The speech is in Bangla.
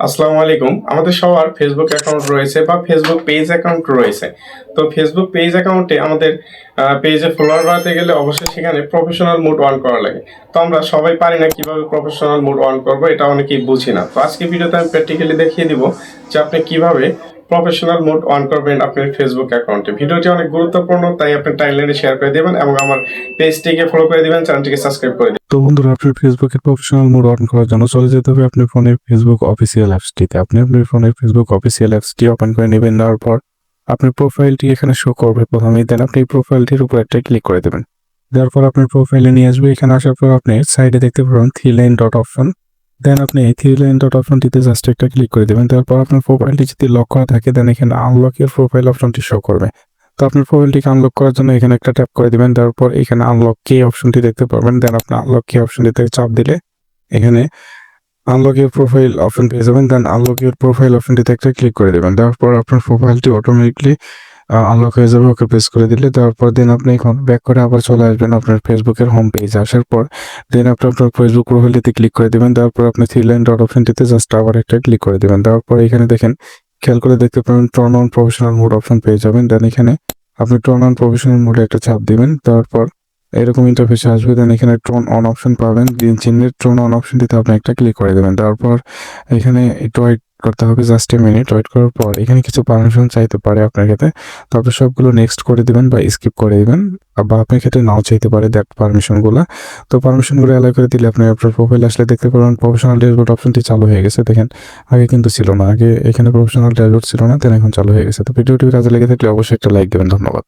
আসসালামু আলাইকুম। আমাদের সবার ফেসবুক অ্যাকাউন্ট রয়েছে বা ফেসবুক পেজ অ্যাকাউন্ট রয়েছে। তো ফেসবুক পেজ অ্যাকাউন্টে আমাদের পেজে ফলোয়ার বাড়াতে গেলে অবশ্যই সেখানে প্রফেশনাল মুড অন করা লাগে। তো আমরা সবাই পারি না কিভাবে প্রফেশনাল মুড অন করবো, এটা অনেকেই বুঝি না। তো আজকে ভিডিওতে আমি প্র্যাকটিক্যালি দেখিয়ে দিব যে আপনি কিভাবে প্রফেশনাল মুড অন করবেন আপনার ফেসবুক অ্যাকাউন্টে। ভিডিওটি অনেক গুরুত্বপূর্ণ, তাই আপনি টাইমলাইনে শেয়ার করে দেবেন এবং আমার পেজটিকে ফলো করে দিবেন, চ্যানেলটিকে সাবস্ক্রাইব করে দিবেন। তো বন্ধুরা, আপনার ফেসবুকের প্রফেশনাল মোড অন করার জন্য চলে যেতে হবে আপনার ফোনের ফেসবুক অফিসিয়াল অ্যাপসটিতে। আপনি আপনার ফোনের ফেসবুক অফিসিয়াল অ্যাপসটি ওপেন করে নেবেন। নেওয়ার পর আপনার প্রোফাইলটি এখানে শো করবে প্রথমেই, দেন আপনি এই প্রোফাইলটির উপর একটা ক্লিক করে দেবেন। দেওয়ার পর আপনার প্রোফাইলে নিয়ে আসবে। এখানে আসার পর আপনি সাইডে দেখতে পাবেন থ্রি লাইন ডট অপশন। দেন আপনি এই থ্রি লাইন ডট অপশনটিতে জাস্ট একটা ক্লিক করে দেবেন। তারপর আপনার প্রোফাইলটি যদি লক করা থাকে, দেন এখানে আনলক ইউর প্রোফাইল অপশনটি শো করবে। তো আপনার প্রোফাইলটিকে আনলক করার জন্য এখানে একটা ট্যাপ করে দিবেন। তারপর এখানে আনলক কি অপশনটি দেখতে পাবেন। দেন আপনি আনলক কি অপশনটিতে চাপ দিলে এখানে আনলক ইউর প্রোফাইল অপশন পেয়ে যাবেন। দেন আনলক ইউর প্রোফাইল অপশনটিতে একটা ক্লিক করে দেবেন। তারপর আপনার প্রোফাইলটি অটোমেটিকলি আনলক হয়ে যাবে। ওকে প্রেস করে দিলে তারপর দেন আপনি এখন ব্যাক করে আবার চলে আসবেন আপনার ফেসবুকের হোম পেজে। আসার পর দেন আপনি আপনার ফেসবুক প্রোফাইলটিতে ক্লিক করে দেবেন। তারপর আপনি থ্রি লাইন ডট অপশনটিতে জাস্ট আবার একটা ক্লিক করে দেবেন। তারপর এখানে দেখেন, খেয়াল করে দেখতে পাবেন turn on professional mode option পেয়ে যাবেন। দেন এখানে আপনি টার্ন অন প্রফেশনাল মোডে একটা চাপ দিবেন। তারপর এরকম ইন্টারফেসে আসবে। দেন এখানে টোন অন অপশন পাবেন, গ্রিন চিহ্নের টোন অন অপশনটিতে আপনি একটা ক্লিক করে দেবেন। তারপর এখানে একটু ওয়েট করতে হবে, জাস্ট এ মিনিট। ওয়েট করার পর এখানে কিছু পারমিশন চাইতে পারে আপনার ক্ষেত্রে, তো আপনি সবগুলো নেক্সট করে দিবেন বা স্কিপ করে দিবেন, বা আপনার ক্ষেত্রে নাও চাইতে পারে দ্যাট পারমিশনগুলো। তো পারমিশনগুলো অ্যালাউ করে দিলে আপনি আপনার প্রোফাইল আসলে দেখতে পাবেন প্রফেশনাল ড্যাশবোর্ড অপশনটি চালু হয়ে গেছে। দেখেন, আগে কিন্তু ছিল না, আগে এখানে প্রফেশনাল ড্যাশবোর্ড ছিল না, দেন এখন চালু হয়ে গেছে। তো ভিডিওটি কাজে লেগে থাকলে অবশ্যই একটা লাইক দেবেন। ধন্যবাদ।